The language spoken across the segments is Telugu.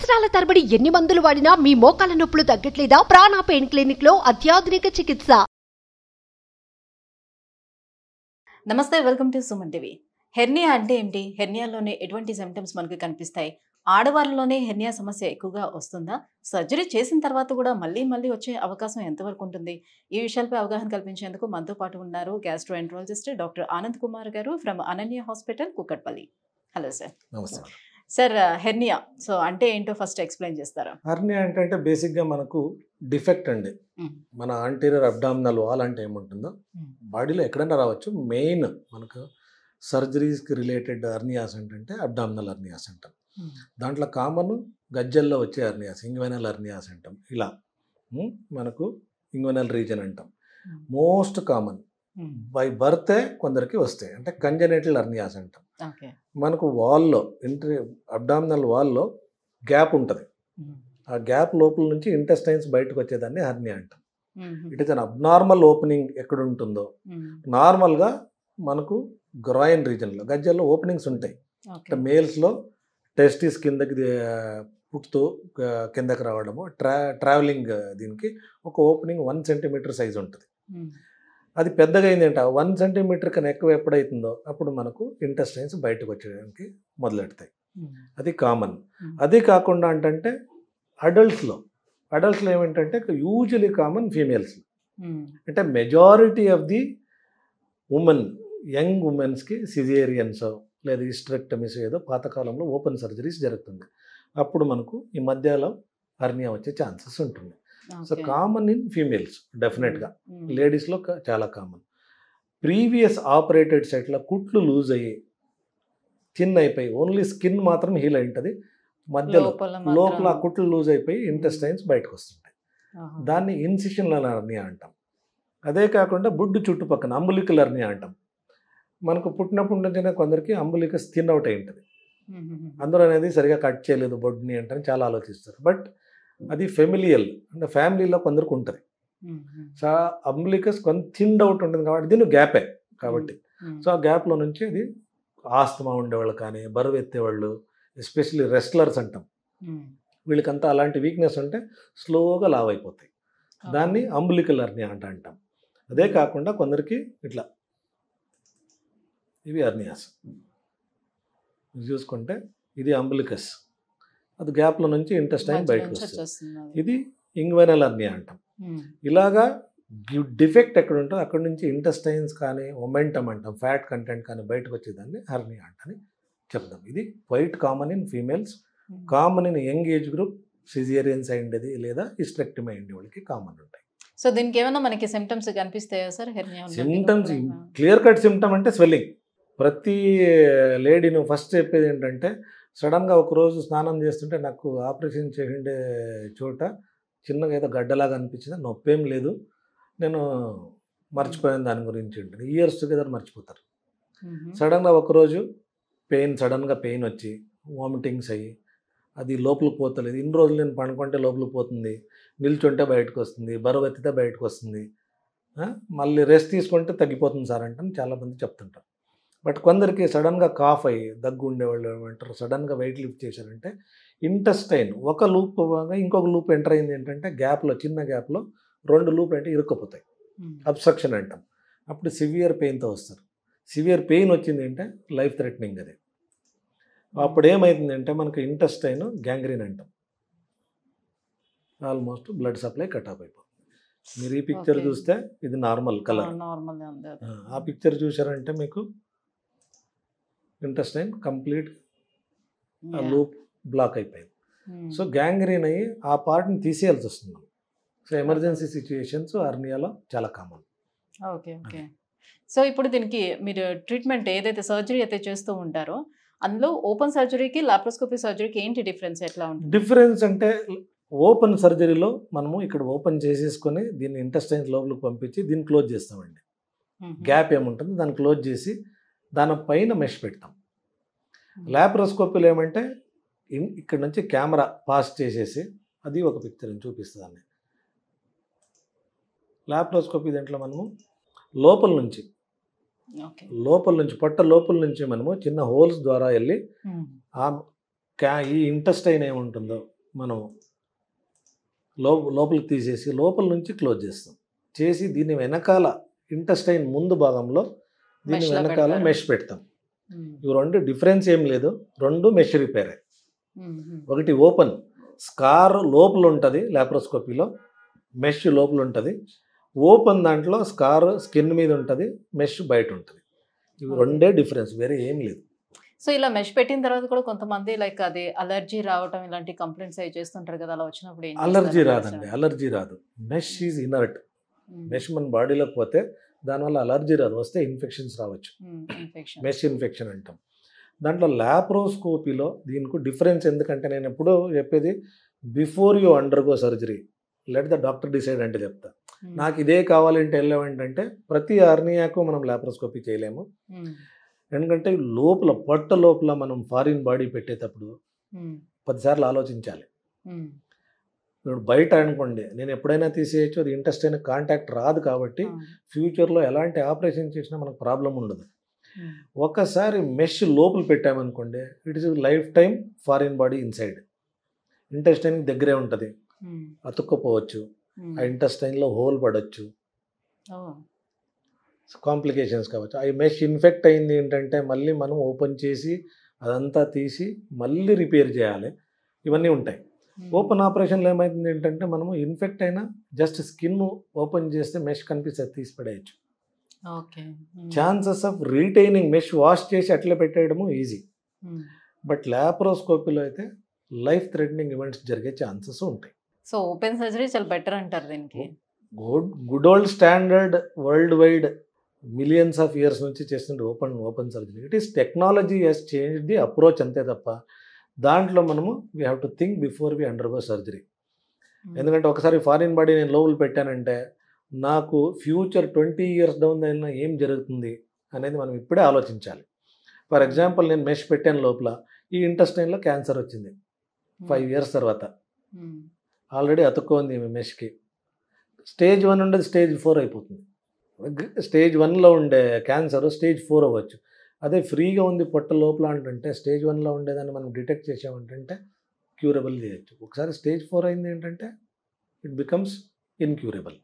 సంవత్సరాల తరబడి ఎన్ని మందులు వాడినా మీ మోకాల నొప్పులు తగ్గట్లేదా? ప్రాణ పెయిన్ క్లినిక్ లో అత్యాధునిక చికిత్స. నమస్తే, welcome to Suman TV. Hernia అంటే ఏంటి? హెర్నియాలోనే ఎటువంటి సిమ్టమ్స్ మనకు కనిపిస్తాయి? ఆడవారిలోనే హెర్నియా సమస్య ఎక్కువగా వస్తుందా? సర్జరీ చేసిన తర్వాత కూడా మళ్ళీ వచ్చే అవకాశం ఎంతవరకు ఉంటుంది? ఈ విషయాలపై అవగాహన కల్పించేందుకు మనతో పాటు ఉన్నారు గ్యాస్ట్రోఎంట్రాలజిస్ట్ డాక్టర్ ఆనంద్ కుమార్ గారు from Ananya hospital, Kukatpally. Hello sir. నమస్తే. సార్, హెర్నియా సో అంటే ఏంటో ఫస్ట్ ఎక్స్ప్లెయిన్ చేస్తారా? హెర్నియా అంటే బేసిక్గా మనకు డిఫెక్ట్ అండి. మన ఆంటీరియర్ అబ్డామినల్ వాల్ అంటే ఏముంటుందో బాడీలో ఎక్కడైనా రావచ్చు. మెయిన్ మనకు సర్జరీస్కి రిలేటెడ్ హెర్నియాస్ అంటే అబ్డామినల్ హెర్నియాస్ అంటాం. దాంట్లో కామన్ గజ్జల్లో వచ్చే హెర్నియాస్, ఇంగ్వెనల్ హెర్నియాస్ అంటాం. ఇలా మనకు ఇంగ్వెనల్ రీజన్ అంటాం. మోస్ట్ కామన్ బై బర్తే కొందరికి వస్తాయి, అంటే కంజనైటల్ హెర్నియాస్ అంటాం. మనకు వాల్లో అబ్డామినల్ వాల్లో గ్యాప్ ఉంటుంది. ఆ గ్యాప్ లోపల నుంచి ఇంటెస్టైన్స్ బయటకు వచ్చేదాన్ని హెర్నియా అంటాం. It is an abnormal opening ఎక్కడ ఉంటుందో. నార్మల్గా మనకు గ్రాయిన్ రీజన్లో గజ్జల్లో ఓపెనింగ్స్ ఉంటాయి. అంటే మేల్స్లో టెస్టిస్ కిందకి పుట్టుతూ కిందకి రావడము, ట్రావెలింగ్ దీనికి ఒక ఓపెనింగ్ 1 సెంటీమీటర్ సైజ్ ఉంటుంది. అది పెద్దగా అయిందంట 1 సెంటీమీటర్ కన్నా ఎక్కువ ఎప్పుడైతుందో అప్పుడు మనకు ఇంటెస్టైన్స్ బయటకు వచ్చేయడానికి మొదలెడతాయి. అది కామన్. అది కాకుండా అంటే అడల్ట్స్లో ఏమిటంటే యూజువలీ కామన్ ఫీమేల్స్లో. అంటే majority of the women, young ఉమెన్స్కి సిజేరియన్స్ లేదా హిస్టరెక్టమీస్ ఏదో పాతకాలంలో ఓపెన్ సర్జరీస్ జరుగుతుంది. అప్పుడు మనకు ఈ మధ్యలో హెర్నియా వచ్చే ఛాన్సెస్ ఉంటుంది. సో కామన్ ఇన్ ఫీమేల్స్ డెఫినెట్గా. లేడీస్లో చాలా కామన్. ప్రీవియస్ ఆపరేటెడ్ సైట్లో కుట్లు లూజ్ అయ్యి చిన్న అయిపోయి ఓన్లీ స్కిన్ మాత్రం హీల్ అయి ఉంటుంది. మధ్యలో లోపల ఆ కుట్లు లూజ్ అయిపోయి ఇంటెస్టైన్స్ బయటకు వస్తుంటాయి. దాన్ని ఇన్సిషనల్ హెర్నియా అంటాం. అదే కాకుండా బుడ్డు చుట్టుపక్కన అంబులికల్ హెర్నియా అంటాం. మనకు పుట్టినప్పటి నుంచినే కొందరికి అంబులికస్ థిన్ అవుట్ అయి ఉంటుంది. అందరూ అనేది సరిగా కట్ చేయలేదు బొడ్డుని అంటే చాలా ఆలోచిస్తారు. బట్ అది ఫెమిలియల్, అంటే ఫ్యామిలీలో కొందరికి ఉంటుంది. సో అంబులికస్ కొంత థిన్ అవుట్ ఉంటుంది కాబట్టి దీని గ్యాపే కాబట్టి. సో ఆ గ్యాప్లో నుంచి అది ఆస్తమా ఉండేవాళ్ళు కానీ, బరువు ఎత్తేవాళ్ళు, ఎస్పెషల్లీ రెస్లర్స్ అంటాం, వీళ్ళకంతా అలాంటి వీక్నెస్ ఉంటే స్లోగా లావ్ అయిపోతాయి. దాన్ని అంబులికల్ హెర్నియా అంటాం. అదే కాకుండా కొందరికి ఇట్లా ఇవి హెర్నియాస్ చూసుకుంటే ఇది అంబులికస్, అది గ్యాప్లో నుంచి ఇంటెస్టైన్ బయటకు వస్తుంది. ఇది ఇంగ్వెనల్ హెర్నియా అంటాం. ఇలాగా డిఫెక్ట్ ఎక్కడ ఉంటుందో అక్కడ నుంచి ఇంటెస్టైన్స్ కానీ మొమెంటమ్ అంటాం, ఫ్యాట్ కంటెంట్ కానీ బయటకు వచ్చేదాన్ని హెర్నియా అంటని చెప్తాం. ఇది quite common in females, common in young age group, caesareans అయింది లేదా హిస్టరెక్టమీ అయింది వాళ్ళకి కామన్ ఉంటాయి. సో దీనికి ఏమైనా మనకి సిమ్టమ్స్ కనిపిస్తాయా sir? Hernia symptoms clear cut symptom అంటే స్వెల్లింగ్. ప్రతి లేడీని ఫస్ట్ చెప్పేది ఏంటంటే సడన్గా ఒకరోజు స్నానం చేస్తుంటే నాకు ఆపరేషన్ చేసిండే చోట చిన్నగా ఏదో గడ్డలాగా అనిపించింది, నొప్పేం లేదు, నేను మర్చిపోయాను దాని గురించి ఉంటుంది. ఇయర్స్ టుగెదర్ మర్చిపోతారు. సడన్గా ఒకరోజు సడన్గా పెయిన్ వచ్చి వామిటింగ్స్ అయ్యి అది లోపలికి పోతలేదు. ఇన్ని రోజులు నేను పండుకుంటే లోపలికి పోతుంది, నిల్చుంటే బయటకు వస్తుంది, బరువు ఎత్తితే బయటకు వస్తుంది, మళ్ళీ రెస్ట్ తీసుకుంటే తగ్గిపోతుంది సార్ అంటే చాలామంది చెప్తుంటారు. బట్ కొందరికి సడన్గా కాఫ్ అయ్యి దగ్గు ఉండేవాళ్ళు ఏమంటారు, సడన్గా వెయిట్ లిఫ్ట్ చేశారంటే ఇంటెస్టైన్ ఒక లూప్ ఇంకొక లూప్ ఎంటర్ అయింది ఏంటంటే గ్యాప్లో, చిన్న గ్యాప్లో 2 లూప్ అంటే ఇరుక్కుపోతాయి, అబ్స్ట్రక్షన్ అంటాం. అప్పుడు సివియర్ పెయిన్తో వస్తారు. సివియర్ పెయిన్ వచ్చింది అంటే లైఫ్ థ్రెటనింగ్. అది అప్పుడు ఏమైతుందంటే మనకు ఇంటెస్టైన్ గ్యాంగ్రీన్ అంటాం, almost blood supply cut off అయిపోతుంది. మీరు ఈ పిక్చర్ చూస్తే ఇది నార్మల్ కలర్, ఆ పిక్చర్ చూసారంటే మీకు ఇంటెస్టైన్ కంప్లీట్ లూప్ బ్లాక్ అయిపోయింది. సో గ్యాంగ్రీన్ అయ్యి ఆ పార్ట్ని తీసేయాల్సి వస్తుంది. సో ఎమర్జెన్సీ సిచ్యుయేషన్స్ హెర్నియాలో చాలా కామన్. ఓకే. సో ఇప్పుడు దీనికి మీరు ట్రీట్మెంట్ ఏదైతే సర్జరీ అయితే చేస్తూ ఉంటారో అందులో ఓపెన్ సర్జరీకి లాప్రోస్కోపీ సర్జరీకి ఏంటి డిఫరెన్స్, ఎట్లా ఉంటుంది? డిఫరెన్స్ అంటే ఓపెన్ సర్జరీలో మనము ఇక్కడ ఓపెన్ చేసేసుకొని దీన్ని ఇంటెస్టైన్స్ లోపలికి పంపించి దీన్ని క్లోజ్ చేస్తామండి. గ్యాప్ ఏముంటుంది దాన్ని క్లోజ్ చేసి దానిపైన మెష్ పెడతాం. లాప్రోస్కోపీలో ఏమంటే ఇక్కడ నుంచి కెమెరా పాస్ చేసేసి అది ఒక పిక్చర్ చూపిస్తుంది. లాప్రోస్కోపీ దాంట్లో మనము లోపల నుంచి పొట్ట లోపల నుంచి మనము చిన్న హోల్స్ ద్వారా వెళ్ళి ఈ ఇంటెస్టైన్ ఏముంటుందో మనం లోపలికి తీసేసి లోపల నుంచి క్లోజ్ చేస్తాం. చేసి దీని వెనకాల ఇంటెస్టైన్ ముందు భాగంలో దీని Mesh లా వెనకాల పెడతారా? మెష్ పెడతాం. ఇవి రెండు డిఫరెన్స్ ఏం లేదు, రెండు మెష్ రిపేరే. ఒకటి ఓపెన్ స్కార్ లోపల ఉంటుంది లాప్రోస్కోపీలో, మెష్ లోపల ఉంటుంది. ఓపెన్ దాంట్లో స్కార్ స్కిన్ మీద ఉంటుంది, మెష్ బయట ఉంటుంది. ఇవి రెండే డిఫరెన్స్, వేరే ఏం లేదు. సో ఇలా మెష్ పెట్టిన తర్వాత కూడా కొంతమంది లైక్ అది అలర్జీ రావటం ఇలాంటి కంప్లైంట్స్ అవి చేస్తుంటారు కదా, అలా వచ్చినప్పుడు ఏం అలర్జీ చేస్తారు? రాదండి, అలర్జీ రాదు. Mesh is inert. మెష్ మన బాడీలోకి పోతే దానివల్ల అలర్జీ రాదు, వస్తే ఇన్ఫెక్షన్స్ రావచ్చు. ఇన్ఫెక్షన్. మెష్ ఇన్ఫెక్షన్ అంటాం. దాంట్లో లాప్రోస్కోపీలో దీనికి డిఫరెన్స్ ఎందుకంటే నేను ఎప్పుడూ చెప్పేది, before you undergo surgery let the doctor decide అంటే చెప్తా. నాకు ఇదే కావాలంటే వెళ్ళామంటే ప్రతి హెర్నియాకు మనం లాప్రోస్కోపీ చేయలేము. ఎందుకంటే లోపల పొట్ట లోపల మనం ఫారిన్ బాడీ పెట్టేటప్పుడు 10 సార్లు ఆలోచించాలి. ఇప్పుడు బయట అనుకోండి నేను ఎప్పుడైనా తీసేయచ్చు, అది ఇంటెస్టైన్ కాంటాక్ట్ రాదు కాబట్టి ఫ్యూచర్లో ఎలాంటి ఆపరేషన్ చేసినా మనకు ప్రాబ్లం ఉండదు. ఒకసారి మెష్ లోపల పెట్టామనుకోండి, it is life time foreign body inside. Intestine దగ్గరే ఉంటుంది, అతుక్కపోవచ్చు, ఆ ఇంటెస్టైన్లో హోల్ పడవచ్చు, కాంప్లికేషన్స్ కావచ్చు. ఆ మెష్ ఇన్ఫెక్ట్ అయింది ఏంటంటే మళ్ళీ మనం ఓపెన్ చేసి అదంతా తీసి మళ్ళీ రిపేర్ చేయాలి, ఇవన్నీ ఉంటాయి. ఓపెన్ ఆపరేషన్లో ఏమైతుంది ఏంటంటే మనము ఇన్ఫెక్ట్ అయినా జస్ట్ స్కిన్ ఓపెన్ చేస్తే మెష్ కనిపిస్తుంది, తీసి పడేయచ్చు. Chances of retaining mesh wash చేసి అట్లా పెట్టేయడము ఈజీ. బట్ లాప్రోస్కోపీలో అయితే లైఫ్ థ్రెటనింగ్ ఈవెంట్స్ జరిగే ఛాన్సెస్ ఉంటాయి. సో ఓపెన్ సర్జరీ చాలా బెటర్ అంటారు దీనికి. Good old standard world wide millions of years నుంచి చేస్తుంటే open surgery. It is technology has change the approach అంతే తప్ప దాంట్లో మనము we have to think before we undergo surgery. ఎందుకంటే ఒకసారి ఫారిన్ బాడీ నేను లోపల పెట్టానంటే నాకు ఫ్యూచర్ 20 years డౌన్ అయినా ఏం జరుగుతుంది అనేది మనం ఇప్పుడే ఆలోచించాలి. ఫర్ ఎగ్జాంపుల్ నేను మెష్ పెట్టాను లోపల, ఈ ఇంటెస్టైన్లో క్యాన్సర్ వచ్చింది 5 years తర్వాత, ఆల్రెడీ అతుక్కోంది మెష్కి. స్టేజ్ 1 ఉండేది స్టేజ్ 4 అయిపోతుంది. స్టేజ్ 1లో ఉండే క్యాన్సర్ స్టేజ్ 4 అవ్వచ్చు. అదే ఫ్రీగా ఉంది పొట్ట లోపల అంటే స్టేజ్ 1లో ఉండేదాన్ని మనం డిటెక్ట్ చేసామంటే క్యూరబుల్ చేయొచ్చు. ఒకసారి స్టేజ్ 4 అయింది ఏంటంటే ఇట్ బికమ్స్ ఇన్క్యూరబుల్.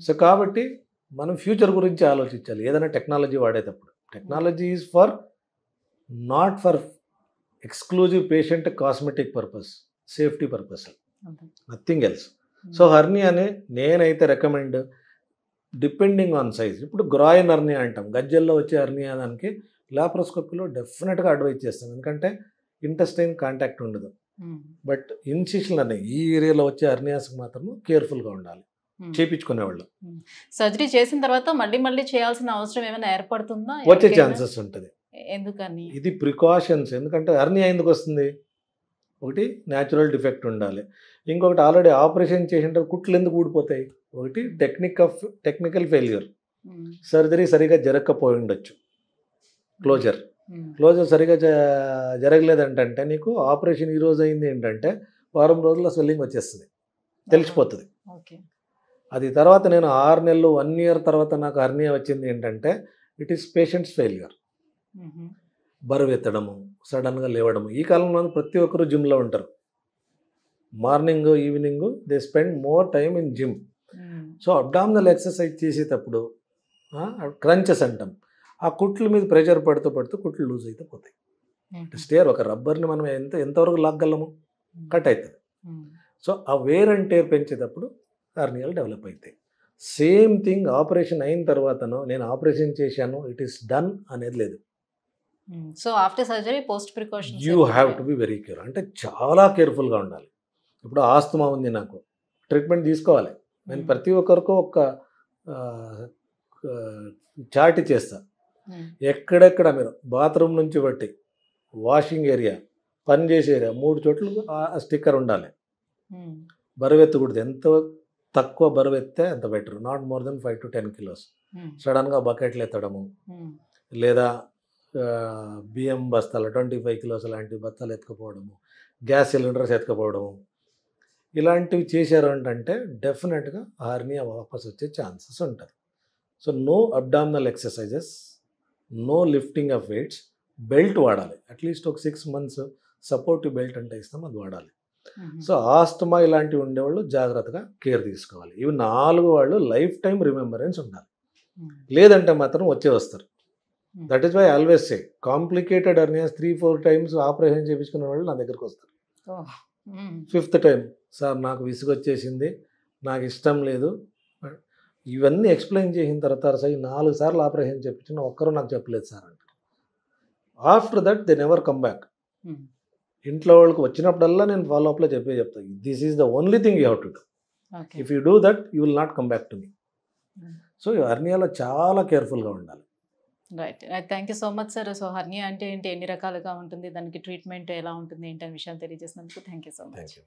సో కాబట్టి మనం ఫ్యూచర్ గురించి ఆలోచించాలి ఏదైనా టెక్నాలజీ వాడేటప్పుడు. Technology is for not for exclusive patient cosmetic purpose, safety purpose, nothing else. So హర్నియాని నేనైతే రికమెండ్ డిపెండింగ్ ఆన్ సైజ్. ఇప్పుడు గ్రాయిన్ హర్నియా అంటాం, గజ్జల్లో వచ్చే హర్నియా దానికి లాప్రోస్కోపీలో డెఫినెట్గా అడ్వైజ్ చేస్తాం, ఎందుకంటే ఇంటెస్టైన్ కాంటాక్ట్ ఉండదు. బట్ ఇన్సిషన్ అనే ఈ ఏరియాలో వచ్చే హర్నియాస్కి మాత్రం కేర్ఫుల్గా ఉండాలి చేయించుకునేవాళ్ళు. సర్జరీ చేసిన తర్వాత మళ్ళీ మళ్ళీ చేయాల్సిన అవసరం ఏమైనా ఏర్పడుతుందా? వచ్చే ఛాన్సెస్ ఉంటుంది. ఎందుకని? ఇది ప్రికాషన్స్. ఎందుకంటే హర్నియా ఎందుకు వస్తుంది? ఒకటి న్యాచురల్ డిఫెక్ట్ ఉండాలి, ఇంకొకటి ఆల్రెడీ ఆపరేషన్ చేసింటే కుట్లు ఎందుకు ఊడిపోతాయి, ఒకటి టెక్నికల్ ఫెయిల్యూర్, సర్జరీ సరిగా జరగకపోయి ఉండొచ్చు, క్లోజర్ సరిగా జరగలేదంటే నీకు ఆపరేషన్ ఈరోజు అయింది ఏంటంటే వారం రోజుల్లో స్వెల్లింగ్ వచ్చేస్తుంది, తెలిసిపోతుంది. అది తర్వాత నేను 6 నెలలు 1 year తర్వాత నాకు హర్నియా వచ్చింది ఏంటంటే ఇట్ ఈస్ పేషెంట్స్ ఫెయిల్యూర్. బరువు ఎత్తడము, సడన్గా లేవడము. ఈ కాలంలో ప్రతి ఒక్కరు జిమ్లో ఉంటారు, morning evening they spend more time in gym. So abdominal exercise చేసేటప్పుడు క్రంచెస్ అంటాం, ఆ కుట్ల మీద ప్రెషర్ పడుతూ కుట్లు లూజ్ అయితే పోతాయి. స్టేర్ ఒక రబ్బర్ని మనం ఎంతవరకు లాగగలము, కట్ అవుతుంది. సో ఆ వేర్ అండ్ టేర్ పెంచేటప్పుడు హర్నియాలు డెవలప్ అవుతాయి. సేమ్ థింగ్ ఆపరేషన్ అయిన తర్వాతను నేను ఆపరేషన్ చేశాను ఇట్ ఈస్ డన్ అనేది లేదు. So after surgery post precautions you have to be very care, అంటే చాలా కేర్ఫుల్గా ఉండాలి. ఇప్పుడు ఆస్తమా ఉంది, నాకు ట్రీట్మెంట్ తీసుకోవాలి. నేను ప్రతి ఒక్కరికి ఒక చార్ట్ చేస్తా, ఎక్కడెక్కడ మీరు బాత్రూమ్ నుంచి బట్టి వాషింగ్ ఏరియా, పని చేసే ఏరియా 3 చోట్ల ఆ స్టిక్కర్ ఉండాలి. బరువు ఎత్తకూడదు, ఎంత తక్కువ బరువు ఎత్తే అంత better, not more than 5 to 10 kilos. సడన్గా బకెట్లు ఎత్తడము, లేదా బియ్యం బస్తాలు 25 kilos లాంటి బస్తాలు ఎత్తుకుపోవడము, గ్యాస్ సిలిండర్స్ ఎత్తుకుపోవడము, ఇలాంటివి చేశారు అంటే డెఫినెట్గా హర్నియా వాపస్ వచ్చే ఛాన్సెస్ ఉంటుంది. So no abdominal exercises, no lifting of weights, belt వాడాలి. అట్లీస్ట్ ఒక 6 months సపోర్టివ్ బెల్ట్ అంటే ఇస్తాం, అది వాడాలి. సో ఆస్తమా ఇలాంటివి ఉండేవాళ్ళు జాగ్రత్తగా కేర్ తీసుకోవాలి. ఇవి 4 వాళ్ళు లైఫ్ టైం రిమెంబరెన్స్ ఉండాలి. లేదంటే మాత్రం వచ్చే వస్తారు. That is why always say complicated hernias 3-4 times operation చేయించుకున్న వాళ్ళు నా దగ్గరకు వస్తారు. 5th టైం సార్ నాకు విసుగొచ్చేసింది, నాకు ఇష్టం లేదు, ఇవన్నీ ఎక్స్ప్లెయిన్ చేసిన తర్వాత సార్ 4 సార్లు ఆపరేషన్ చేయించిన ఒక్కరు నాకు చెప్పలేదు సార్ అంటారు. After that they never come back. ఇంట్లో వాళ్ళకి వచ్చినప్పుడల్లా నేను ఫాలోఅప్లో చెప్తాను, this is the only thing you have to do. If you do that you will not come back to me. So హెర్నియాలో చాలా కేర్ఫుల్గా ఉండాలి. Right. Thank you so much sir. So hernia అంటే ఏంటి, ఎన్ని రకాలుగా ఉంటుంది, దానికి ట్రీట్మెంట్ ఎలా ఉంటుంది ఏంటి అనే విషయాలు తెలియజేసినందుకు thank you so much. Thank you.